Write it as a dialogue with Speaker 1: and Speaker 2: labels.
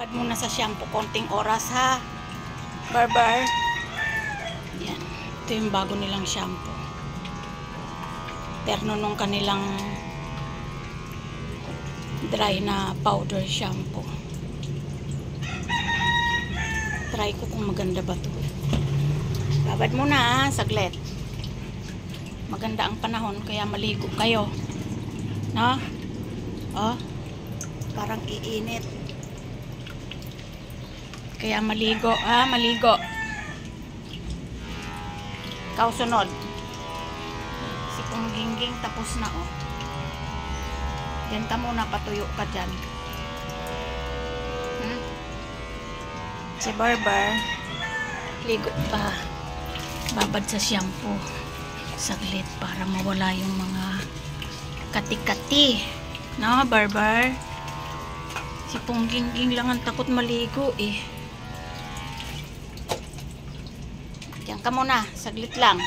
Speaker 1: Pad muna sa shampoo konting oras ha. Barber. Yan. Ito yung bago nilang shampoo. Terno nung kanilang dry na powder shampoo. Try ko kung maganda ba to. Babad muna ha, saglit. Maganda ang panahon kaya maligo kayo. No? Oh, parang iinit. Kaya maligo, ha? Maligo. Ikaw sunod. Si Punggingging tapos na, oh. Yan ka muna, patuyo ka dyan. Si Barber, ligo pa. Babad sa shampoo. Saglit para mawala yung mga kati-kati. No, Barber? Si Punggingging lang ang takot maligo, eh. Diyan ka muna, saglit lang.